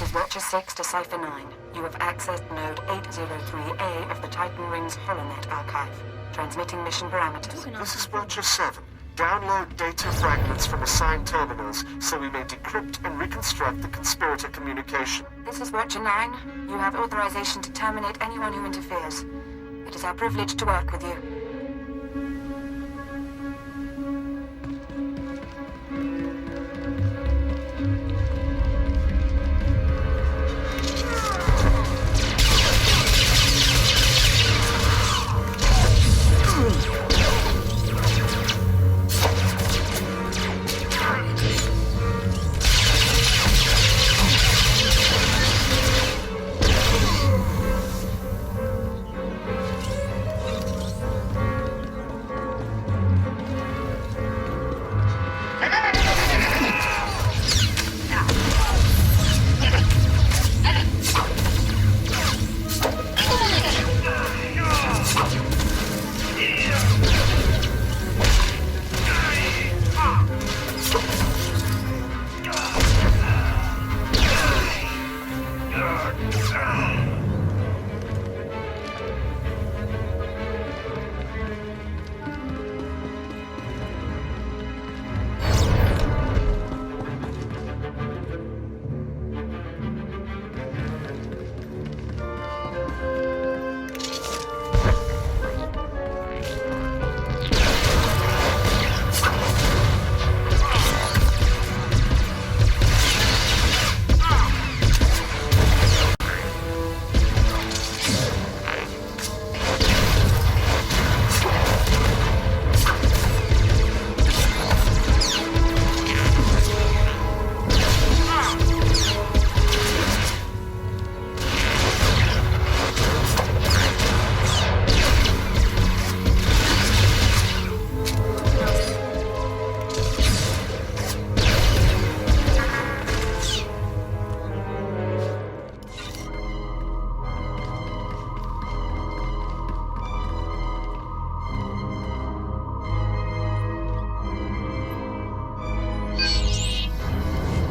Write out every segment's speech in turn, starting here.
This is Watcher 6 to Cipher 9. You have accessed Node 803A of the Tytun Ring's HoloNet archive. Transmitting mission parameters. This is Watcher 7. Download data fragments from assigned terminals so we may decrypt and reconstruct the conspirator communication. This is Watcher 9. You have authorization to terminate anyone who interferes. It is our privilege to work with you.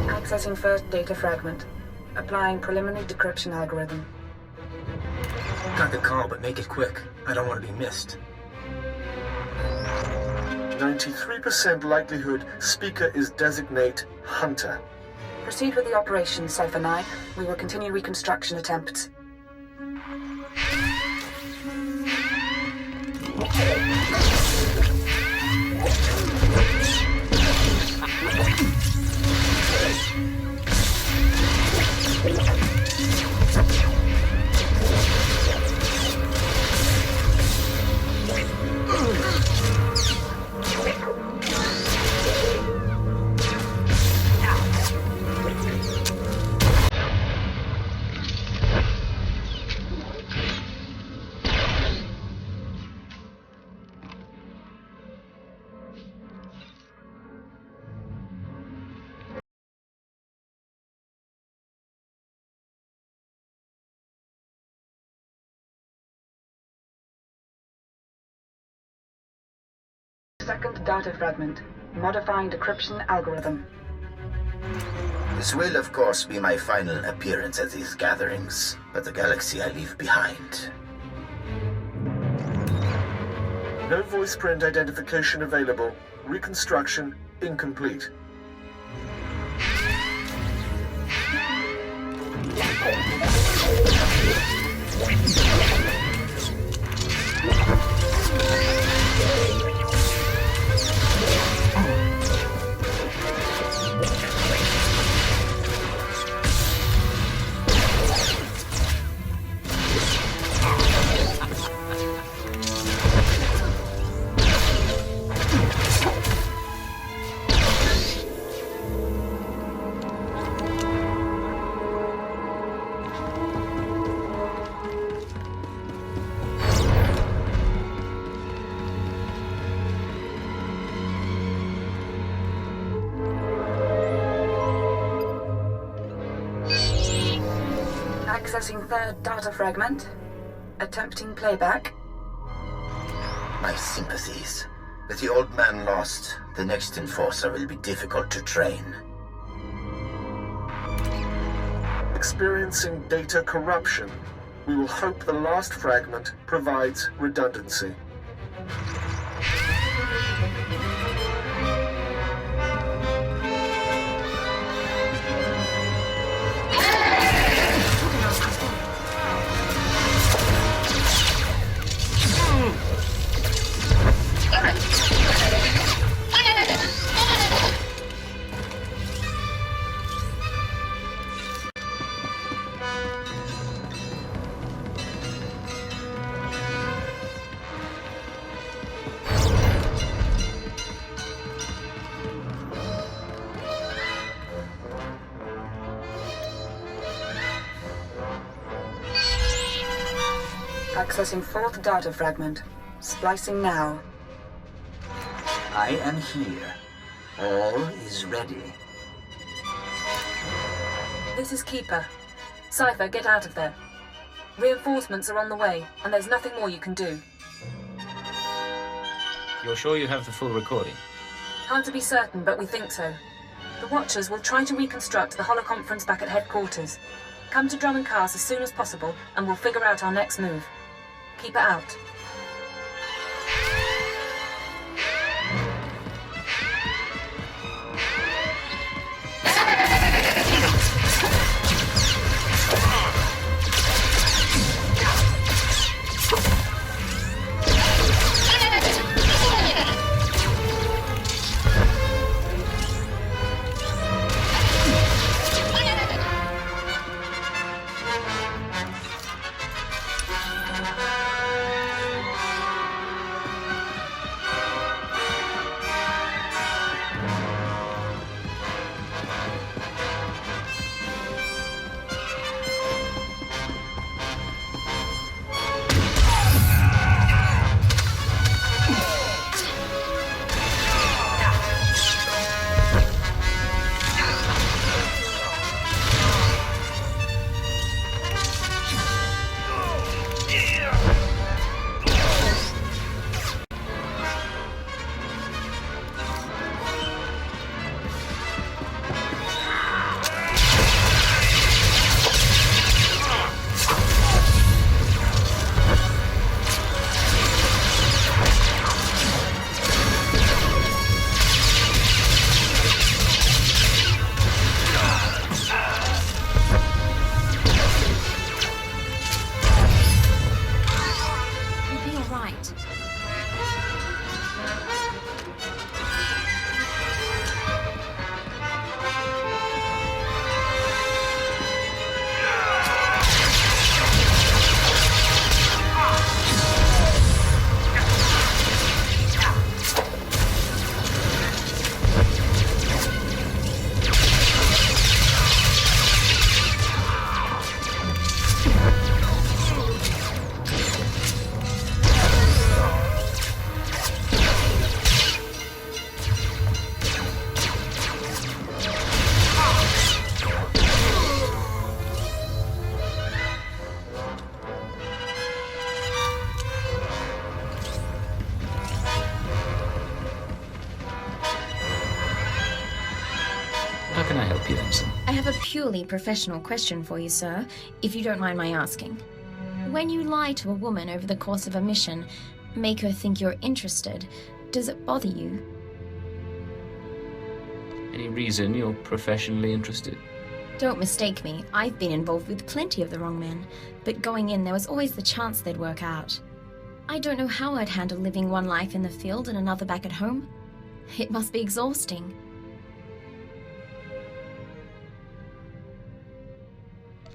Accessing first data fragment. Applying preliminary decryption algorithm. Got the call, but make it quick. I don't want to be missed. 93% likelihood speaker is designate Hunter. Proceed with the operation, Cipher 9. We will continue reconstruction attempts. Second data fragment. Modifying decryption algorithm. This will, of course, be my final appearance at these gatherings, but the galaxy I leave behind. No voice print identification available. Reconstruction incomplete. Accessing third data fragment. Attempting playback. My sympathies. With the old man lost, the next enforcer will be difficult to train. experiencing data corruption. We will hope the last fragment provides redundancy. Accessing fourth data fragment. Splicing now. I am here. All is ready. This is Keeper. Cypher, get out of there. Reinforcements are on the way, and there's nothing more you can do. You're sure you have the full recording? Hard to be certain, but we think so. The Watchers will try to reconstruct the holoconference back at headquarters. Come to Drum and Cars as soon as possible, and we'll figure out our next move. Keep it out. How can I help you, Ensign? I have a purely professional question for you, sir, if you don't mind my asking. When you lie to a woman over the course of a mission, make her think you're interested, does it bother you? Any reason you're professionally interested? Don't mistake me, I've been involved with plenty of the wrong men, but going in there was always the chance they'd work out. I don't know how I'd handle living one life in the field and another back at home. It must be exhausting.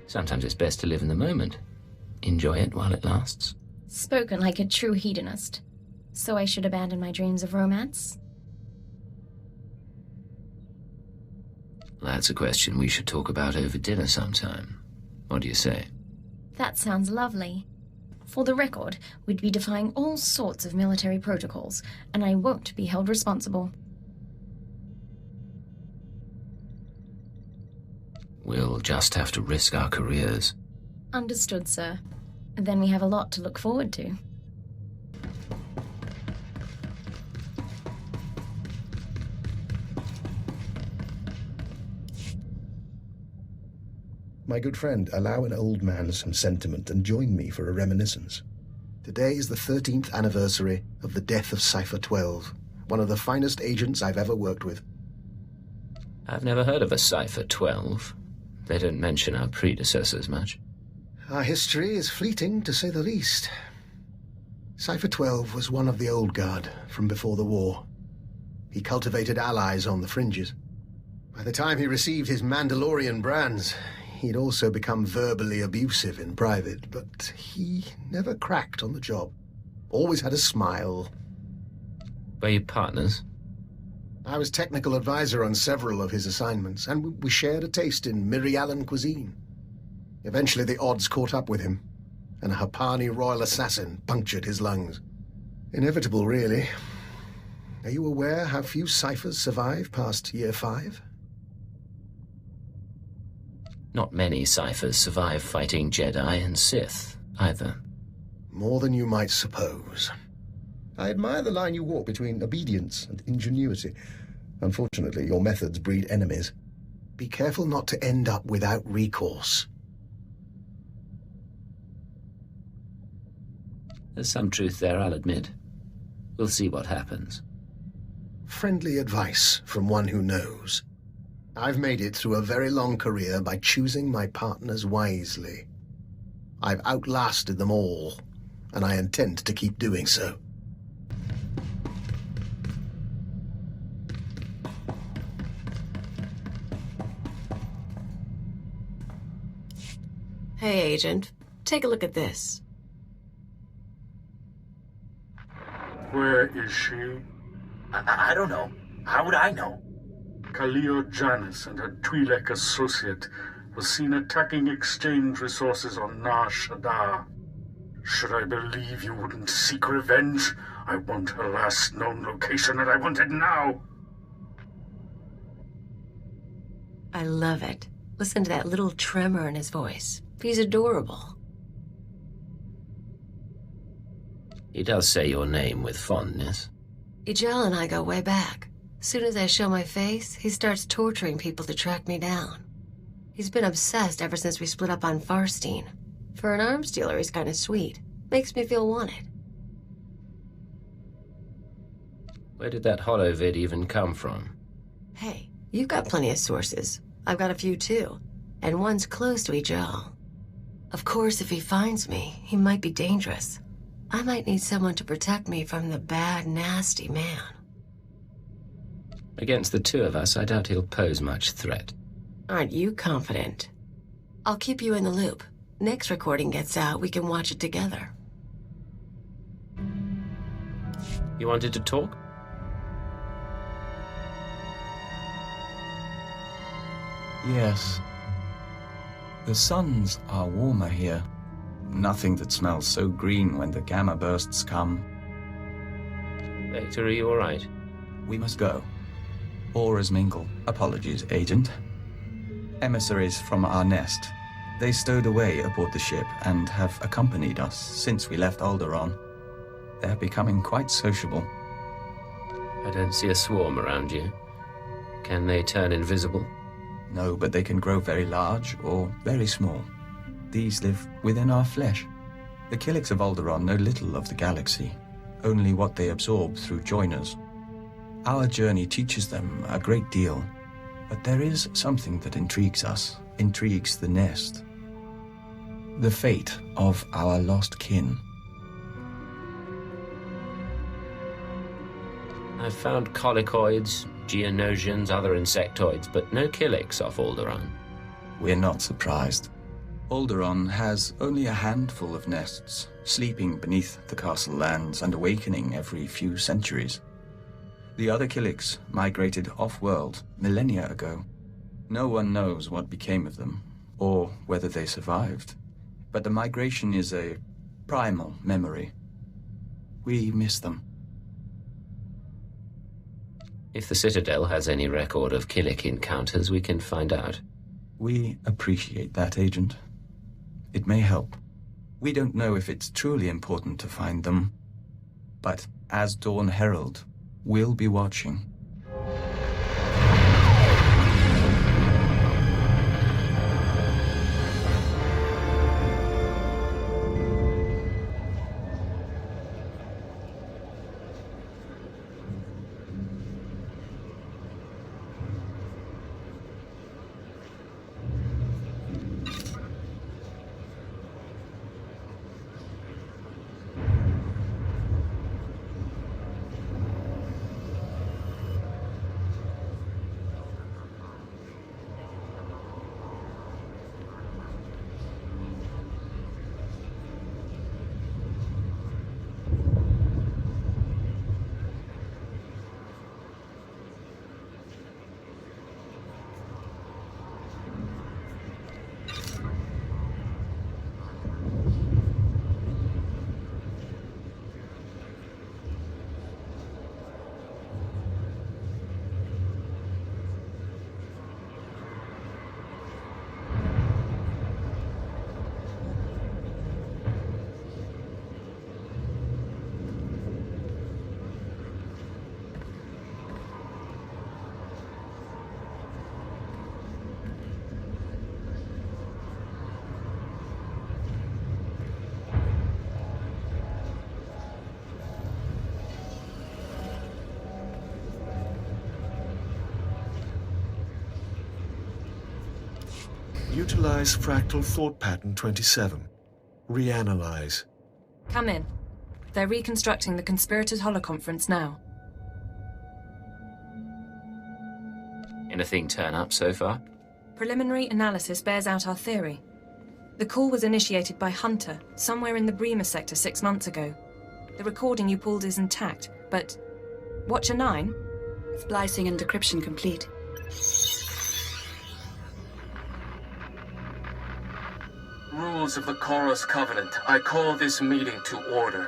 Sometimes it's best to live in the moment. Enjoy it while it lasts. Spoken like a true hedonist. So I should abandon my dreams of romance? That's a question we should talk about over dinner sometime. What do you say? That sounds lovely. For the record, we'd be defying all sorts of military protocols, and I won't be held responsible. We'll just have to risk our careers. Understood, sir. Then we have a lot to look forward to. My good friend, allow an old man some sentiment and join me for a reminiscence. Today is the 13th anniversary of the death of Cypher-12, one of the finest agents I've ever worked with. I've never heard of a Cypher-12. They don't mention our predecessors much. Our history is fleeting, to say the least. Cypher-12 was one of the old guard from before the war. He cultivated allies on the fringes. By the time he received his Mandalorian brands, he'd also become verbally abusive in private, but he never cracked on the job. Always had a smile. Were you partners? I was technical advisor on several of his assignments, and we shared a taste in Mirialan cuisine. Eventually the odds caught up with him, and a Hapani royal assassin punctured his lungs. Inevitable, really. Are you aware how few ciphers survive past year 5? Not many ciphers survive fighting Jedi and Sith, either. More than you might suppose. I admire the line you walk between obedience and ingenuity. Unfortunately, your methods breed enemies. Be careful not to end up without recourse. There's some truth there, I'll admit. We'll see what happens. Friendly advice from one who knows. I've made it through a very long career by choosing my partners wisely. I've outlasted them all, and I intend to keep doing so. Hey, Agent. Take a look at this. Where is she? I don't know. How would I know? Khalil Janus and her Twi'lek associate was seen attacking exchange resources on Nar Shaddaa. Should I believe you wouldn't seek revenge? I want her last known location, and I want it now! I love it. Listen to that little tremor in his voice. He's adorable. He does say your name with fondness. Ijel and I go way back. As soon as I show my face, he starts torturing people to track me down. He's been obsessed ever since we split up on Farstein. For an arms dealer, he's kind of sweet. Makes me feel wanted. Where did that holovid even come from? Hey, you've got plenty of sources. I've got a few too. And one's close to Ijel. Of course, if he finds me, he might be dangerous. I might need someone to protect me from the bad, nasty man. Against the two of us, I doubt he'll pose much threat. Aren't you confident? I'll keep you in the loop. Next recording gets out, we can watch it together. You wanted to talk? Yes. The suns are warmer here. Nothing that smells so green when the gamma bursts come. Vector, are you all right? We must go. Auras mingle. Apologies, Agent. Emissaries from our nest. They stowed away aboard the ship and have accompanied us since we left Alderaan. They're becoming quite sociable. I don't see a swarm around you. Can they turn invisible? No, but they can grow very large or very small. These live within our flesh. The Killiks of Alderaan know little of the galaxy, only what they absorb through joiners. Our journey teaches them a great deal, but there is something that intrigues us, intrigues the nest. The fate of our lost kin. I've found colicoids, geonosians, other insectoids, but no Killiks off Alderaan. We're not surprised. Alderaan has only a handful of nests, sleeping beneath the castle lands and awakening every few centuries. The other Killiks migrated off-world millennia ago. No one knows what became of them, or whether they survived. But the migration is a primal memory. We miss them. If the Citadel has any record of Killik encounters, we can find out. We appreciate that, Agent. It may help. We don't know if it's truly important to find them, but as Dawn Herald, we'll be watching. Utilize fractal thought pattern 27. Reanalyze. Come in. They're reconstructing the conspirators' holoconference now. Anything turn up so far? Preliminary analysis bears out our theory. The call was initiated by Hunter, somewhere in the Bremer sector 6 months ago. The recording you pulled is intact, but... Watcher 9? Splicing and decryption complete. Rules of the Chorus Covenant. I call this meeting to order.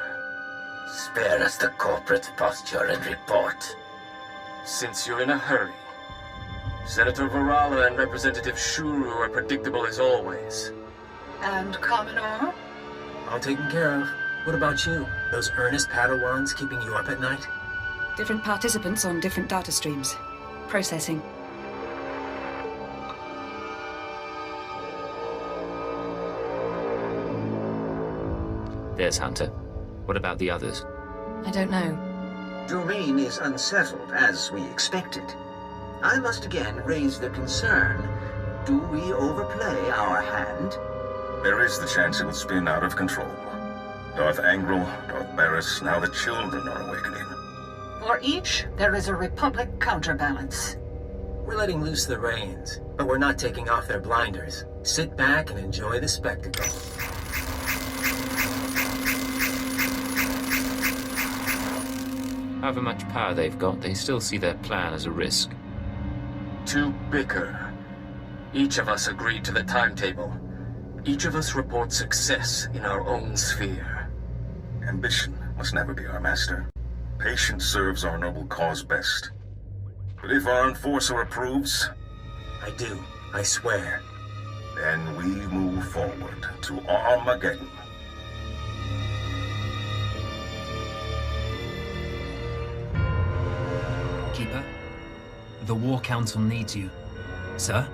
Spare us the corporate posture and report. Since you're in a hurry, Senator Varala and Representative Shuru are predictable as always. And Commodore? All taken care of. What about you? Those earnest Padawans keeping you up at night? Different participants on different data streams. Processing. There's Hunter. What about the others? I don't know. Doreen is unsettled, as we expected. I must again raise the concern. Do we overplay our hand? There is the chance it will spin out of control. Darth Angral, Darth Barris, now the children are awakening. For each, there is a Republic counterbalance. We're letting loose the reins, but we're not taking off their blinders. Sit back and enjoy the spectacle. However much power they've got, they still see their plan as a risk. To bicker. Each of us agreed to the timetable. Each of us reports success in our own sphere. Ambition must never be our master. Patience serves our noble cause best. But if our enforcer approves... I do, I swear. Then we move forward to Armageddon. Keeper, the War Council needs you. Sir?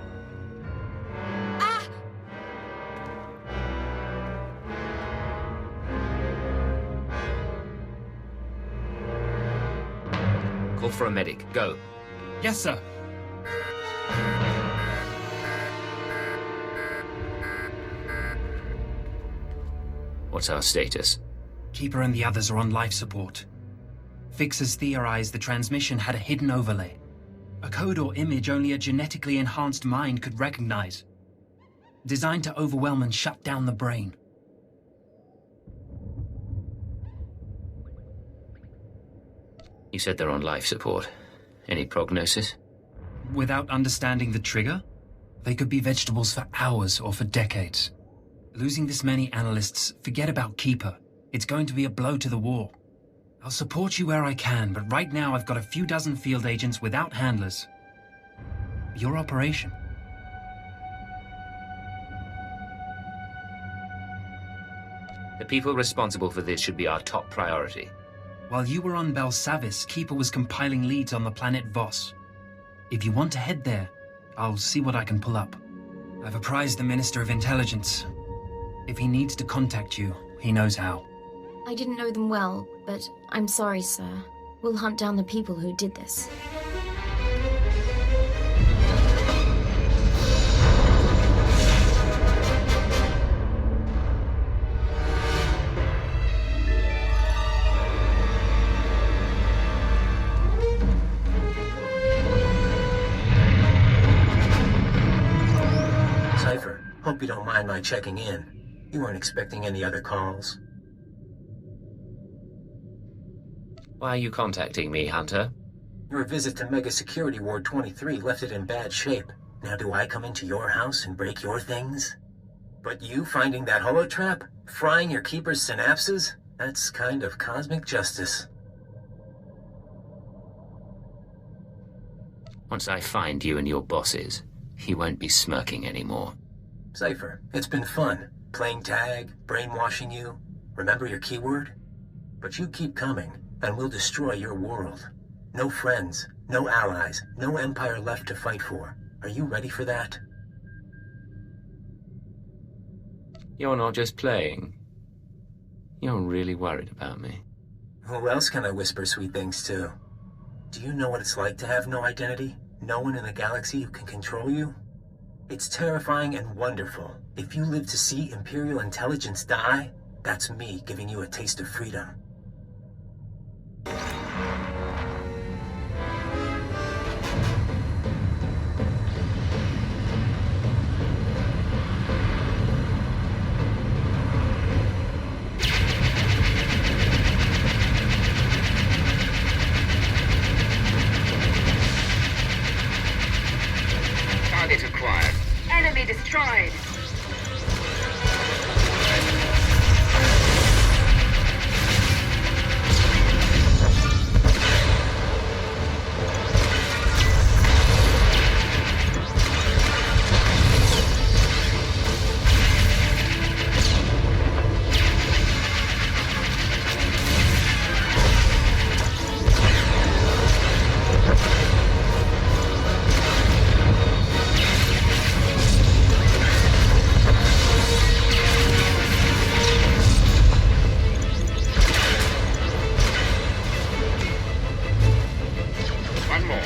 Call for a medic. Go. Yes, sir. What's our status? Keeper and the others are on life support. Fixers theorized the transmission had a hidden overlay. A code or image only a genetically enhanced mind could recognize. Designed to overwhelm and shut down the brain. You said they're on life support. Any prognosis? Without understanding the trigger, they could be vegetables for hours or for decades. Losing this many analysts, forget about Keeper. It's going to be a blow to the war. I'll support you where I can, but right now I've got a few dozen field agents without handlers. Your operation. The people responsible for this should be our top priority. While you were on Belsavis, Keeper was compiling leads on the planet Voss. If you want to head there, I'll see what I can pull up. I've apprised the Minister of Intelligence. If he needs to contact you, he knows how. I didn't know them well, but I'm sorry, sir. We'll hunt down the people who did this. Cypher, hope you don't mind my checking in. You weren't expecting any other calls? Why are you contacting me, Hunter? Your visit to Mega Security Ward 23 left it in bad shape. Now do I come into your house and break your things? But you finding that holotrap? Frying your Keeper's synapses? That's kind of cosmic justice. Once I find you and your bosses, you won't be smirking anymore. Cypher, it's been fun. Playing tag, brainwashing you. Remember your keyword? But you keep coming, and we'll destroy your world. No friends, no allies, no empire left to fight for. Are you ready for that? You're not just playing. You're really worried about me. Who else can I whisper sweet things to? Do you know what it's like to have no identity? No one in the galaxy who can control you? It's terrifying and wonderful. If you live to see Imperial intelligence die, that's me giving you a taste of freedom. Target acquired. Enemy destroyed. One more.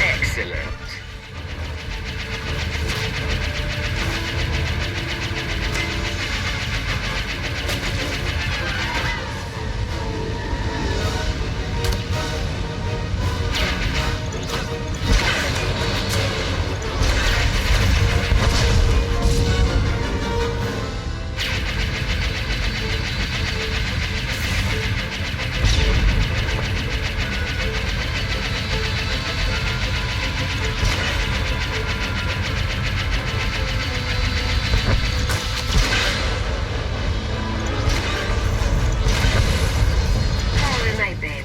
Excellent. All in my bed.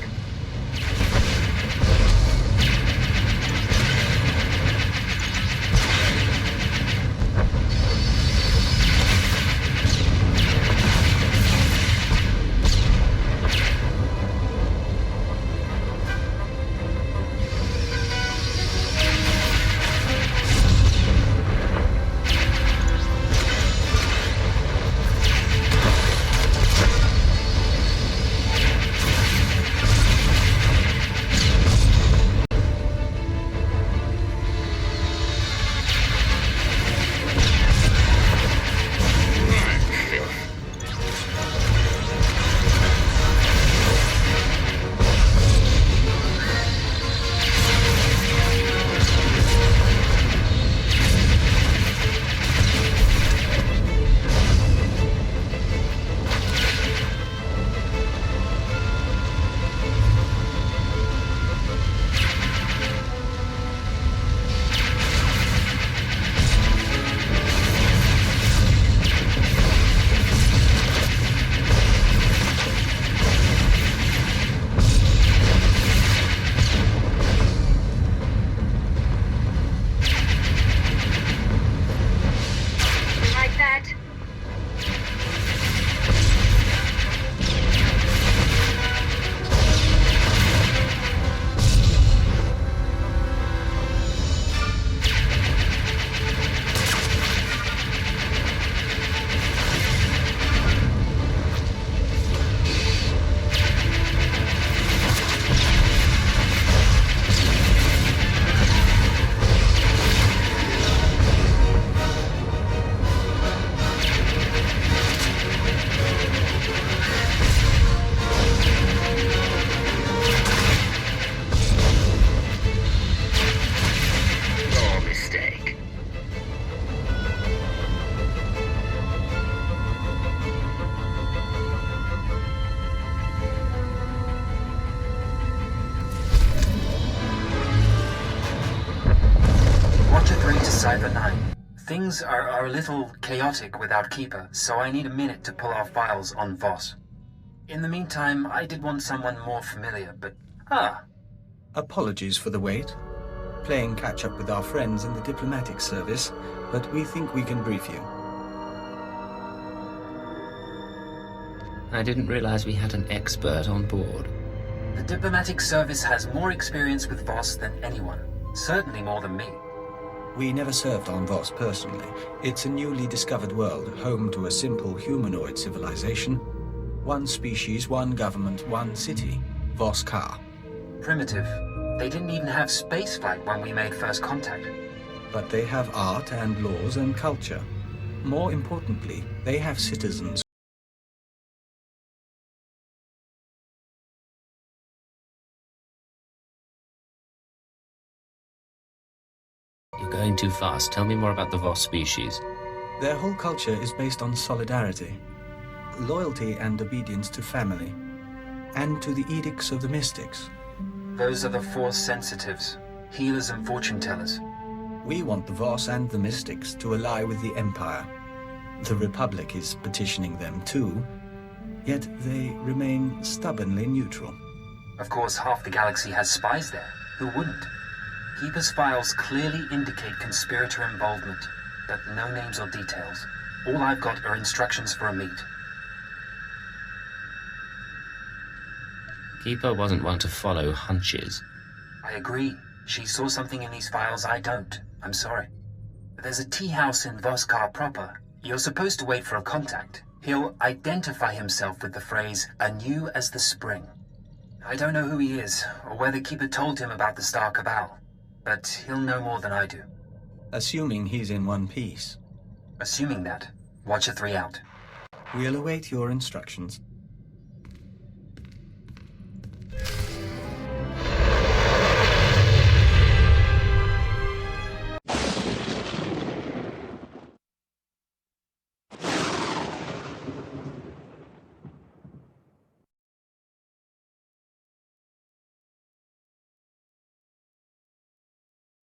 Like that. Your mistake. Watcher 3 to Cypher 9. Things are a little chaotic without Keeper, so I need a minute to pull our files on Voss. In the meantime, I did want someone more familiar, but... Apologies for the wait. Playing catch-up with our friends in the diplomatic service, but we think we can brief you. I didn't realize we had an expert on board. The diplomatic service has more experience with Voss than anyone. Certainly more than me. We never served on Voss personally. It's a newly discovered world, home to a simple humanoid civilization. One species, one government, one city. Voss-Ka. Primitive. They didn't even have spaceflight when we made first contact. But they have art and laws and culture. More importantly, they have citizens. You're going too fast. Tell me more about the Voss species. Their whole culture is based on solidarity, loyalty and obedience to family, and to the edicts of the mystics. Those are the Force sensitives, healers and fortune tellers. We want the Voss and the mystics to ally with the Empire. The Republic is petitioning them too, yet they remain stubbornly neutral. Of course, half the galaxy has spies there. Who wouldn't? Keeper's files clearly indicate conspirator involvement, but no names or details. All I've got are instructions for a meet. Keeper wasn't one to follow hunches. I agree. She saw something in these files I don't. I'm sorry. There's a tea house in Voss-Ka proper. You're supposed to wait for a contact. He'll identify himself with the phrase, anew as the spring. I don't know who he is, or whether Keeper told him about the Star Cabal, but he'll know more than I do. Assuming he's in one piece. Assuming that, Watcher 3 out. We'll await your instructions.